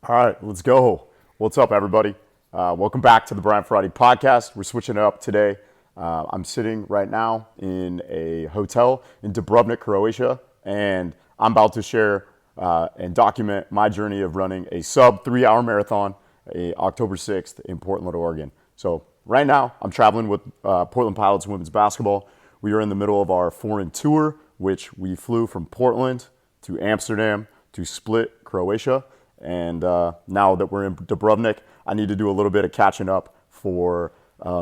All right, let's go. What's up, everybody? Welcome back to the Brian Friday podcast. We're switching it up today. I'm sitting right now in a hotel in Dubrovnik, Croatia, and I'm about to share and document my journey of running a sub 3 hour marathon, October 6th in Portland, Oregon. So right now, I'm traveling with Portland Pilots women's basketball. We are in the middle of our foreign tour, which we flew from Portland to Amsterdam to Split, Croatia. And now that we're in Dubrovnik, I need to do a little bit of catching up for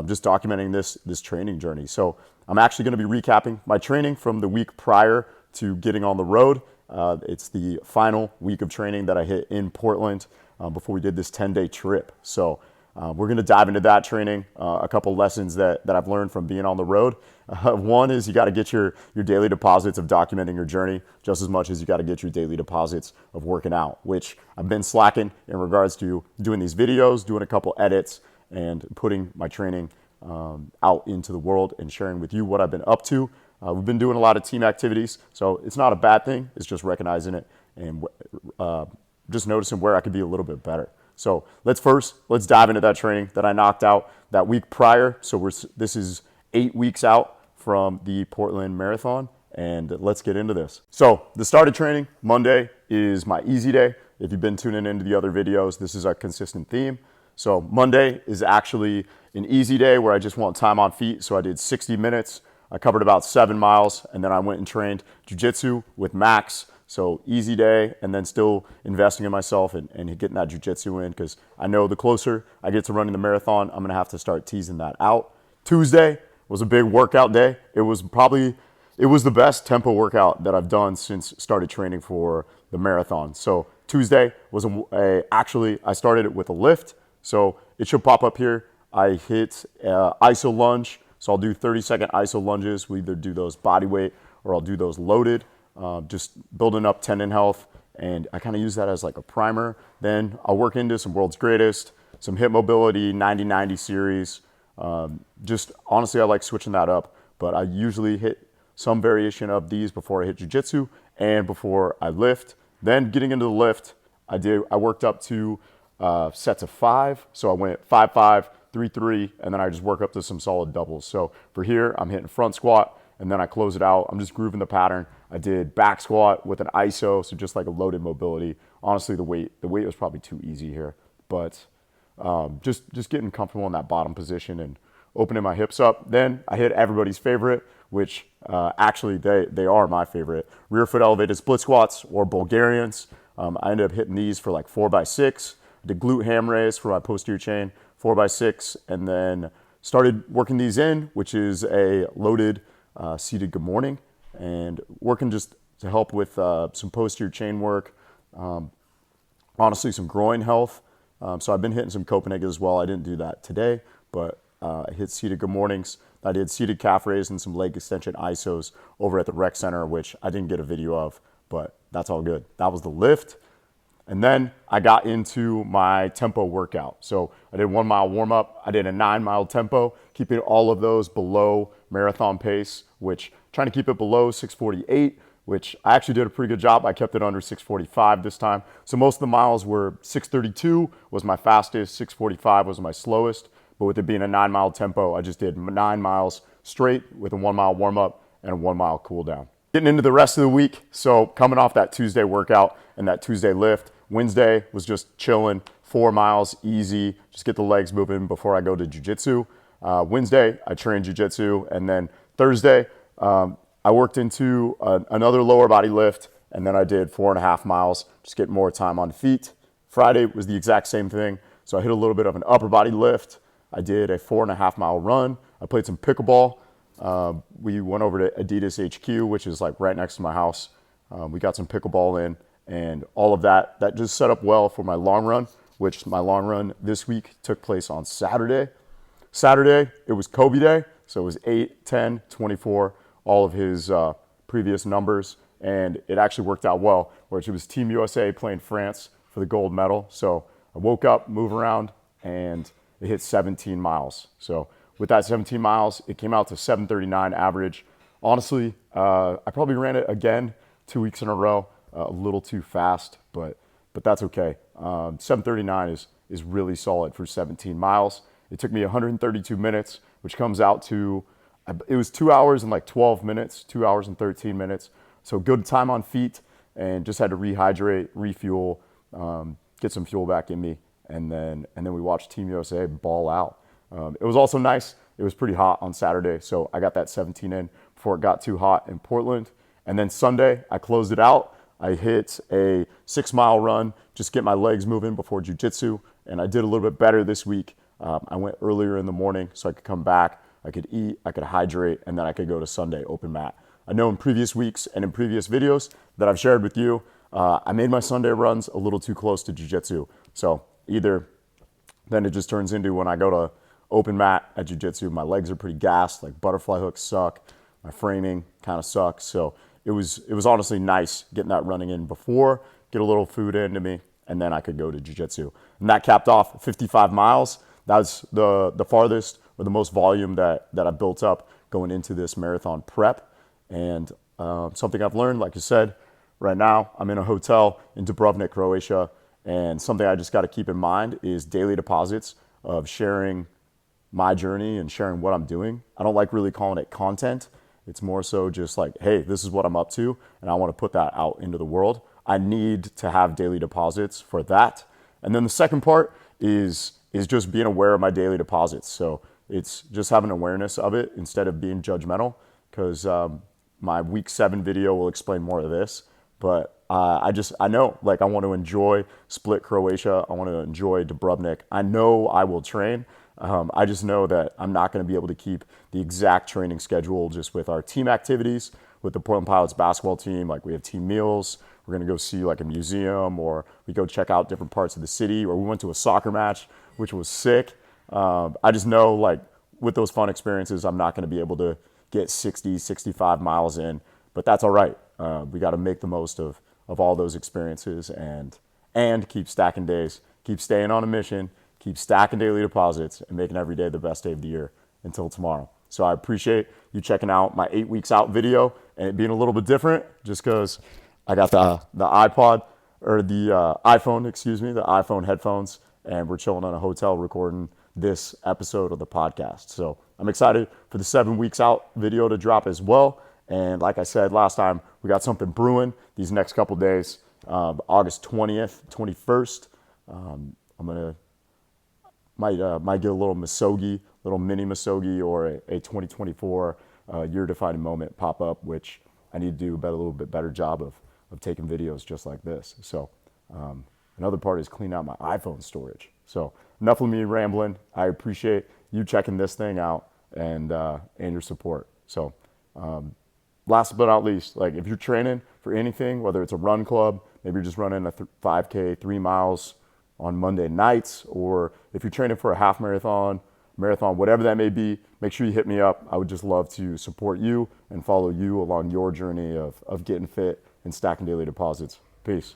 just documenting this training journey. So I'm actually going to be recapping my training from the week prior to getting on the road. It's the final week of training that I hit in Portland before we did this 10-day trip. So we're going to dive into that training, a couple lessons that I've learned from being on the road. One is you got to get your daily deposits of documenting your journey just as much as you got to get your daily deposits of working out, which I've been slacking in regards to doing these videos, doing a couple edits, and putting my training out into the world and sharing with you what I've been up to. We've been doing a lot of team activities, so it's not a bad thing. It's just recognizing it and just noticing where I could be a little bit better. So let's dive into that training that I knocked out that week prior. So this is 8 weeks out from the Portland Marathon, and let's get into this. So the start of training, Monday, is my easy day. If you've been tuning into the other videos, this is a consistent theme. So Monday is actually an easy day where I just want time on feet. So I did 60 minutes. I covered about 7 miles, and then I went and trained jiu-jitsu with Max. So easy day, and then still investing in myself and getting that jiu-jitsu in, because I know the closer I get to running the marathon, I'm gonna have to start teasing that out. Tuesday was a big workout day. It was the best tempo workout that I've done since started training for the marathon. So Tuesday was actually, I started it with a lift. So it should pop up here. I hit iso lunge. So I'll do 30-second iso lunges. We either do those body weight or I'll do those loaded. Just building up tendon health, and I kind of use that as like a primer. Then I'll work into some world's greatest, some hip mobility, 90-90 series. Just honestly, I like switching that up, but I usually hit some variation of these before I hit jiu-jitsu and before I lift. Then getting into the lift, I worked up to sets of 5. So I went 5-5, 3-3, and then I just work up to some solid doubles. So for here, I'm hitting front squat, and then I close it out. I'm just grooving the pattern. I did back squat with an iso, so just like a loaded mobility. Honestly, the weight was probably too easy here, but just getting comfortable in that bottom position and opening my hips up. Then I hit everybody's favorite, which actually they are my favorite, rear foot elevated split squats or Bulgarians. I ended up hitting these for like 4x6. I did glute ham raise for my posterior chain, 4x6, and then started working these in, which is a loaded seated good morning, and working just to help with some posterior chain work, honestly some groin health. So I've been hitting some Copenhagen as well. I didn't do that today, but I hit seated good mornings. I did seated calf raise and some leg extension isos over at the rec center, which I didn't get a video of, but that's all good. That was the lift. And then I got into my tempo workout. So I did 1 mile warm up. I did a 9-mile tempo, keeping all of those below marathon pace, which trying to keep it below 6:48, which I actually did a pretty good job. I kept it under 6:45 this time. So most of the miles were 6:32 was my fastest, 6:45 was my slowest. But with it being a 9-mile tempo, I just did 9 miles straight with a 1 mile warm up and a 1 mile cool down. Getting into the rest of the week, so coming off that Tuesday workout and that Tuesday lift, Wednesday was just chilling, 4 miles, easy, just get the legs moving before I go to jiu-jitsu. Wednesday, I trained jiu-jitsu, and then Thursday, I worked into another lower body lift, and then I did 4.5 miles, just getting more time on feet. Friday was the exact same thing, so I hit a little bit of an upper body lift. I did a 4.5 mile run. I played some pickleball. We went over to Adidas HQ, which is like right next to my house. We got some pickleball in, and all of that just set up well for my long run, which my long run this week took place on Saturday. Saturday, it was Kobe Day, so it was 8, 10, 24, all of his previous numbers, and it actually worked out well, which it was Team USA playing France for the gold medal. So I woke up, moved around, and it hit 17 miles. So with that 17 miles, it came out to 7:39 average. Honestly, I probably ran it again 2 weeks in a row, a little too fast, but that's okay. 7:39 is really solid for 17 miles. It took me 132 minutes, which comes out to, it was 2 hours and like 12 minutes, 2 hours and 13 minutes. So good time on feet, and just had to rehydrate, refuel, get some fuel back in me, and then we watched Team USA ball out. It was also nice. It was pretty hot on Saturday, so I got that 17 in before it got too hot in Portland. And then Sunday, I closed it out. I hit a 6-mile run, just get my legs moving before jiu-jitsu, and I did a little bit better this week. I went earlier in the morning so I could come back, I could eat, I could hydrate, and then I could go to Sunday open mat. I know in previous weeks and in previous videos that I've shared with you, I made my Sunday runs a little too close to jiu-jitsu. So either then it just turns into when I go to open mat at jiu-jitsu, my legs are pretty gassed, like butterfly hooks suck, my framing kind of sucks. So it was honestly nice getting that running in before, get a little food into me, and then I could go to jiu-jitsu. And that capped off 55 miles. That was the farthest or the most volume that I built up going into this marathon prep. And something I've learned, like I said, right now I'm in a hotel in Dubrovnik, Croatia, and something I just got to keep in mind is daily deposits of sharing my journey and sharing what I'm doing. I don't like really calling it content. It's more so just like, hey, this is what I'm up to, and I want to put that out into the world. I need to have daily deposits for that. And then the second part is just being aware of my daily deposits. So it's just having awareness of it instead of being judgmental, because my week 7 video will explain more of this. But I know, like, I want to enjoy Split, Croatia. I want to enjoy Dubrovnik. I know I will train. I just know that I'm not going to be able to keep the exact training schedule just with our team activities, with the Portland Pilots basketball team. Like, we have team meals. We're going to go see like a museum, or we go check out different parts of the city, or we went to a soccer match, which was sick. I just know, like, with those fun experiences, I'm not going to be able to get 60, 65 miles in, but that's all right. We got to make the most of all those experiences and keep stacking days, keep staying on a mission, keep stacking daily deposits, and making every day the best day of the year until tomorrow. So I appreciate you checking out my 8 weeks out video and it being a little bit different just because I got the iPod, or the iPhone, the iPhone headphones, and we're chilling in a hotel recording this episode of the podcast. So I'm excited for the 7 weeks out video to drop as well. And like I said last time, we got something brewing these next couple days. August 20th, 21st. I'm gonna might get a little Misogi, little mini Misogi, or a 2024 year-defining moment pop up, which I need to do a little bit better job of taking videos just like this. So another part is clean out my iPhone storage. So enough of me rambling. I appreciate you checking this thing out and your support. So last but not least, like, if you're training for anything, whether it's a run club, maybe you're just running a 5K, 3 miles on Monday nights, or if you're training for a half marathon, whatever that may be, make sure you hit me up. I would just love to support you and follow you along your journey of getting fit and stacking daily deposits. Peace.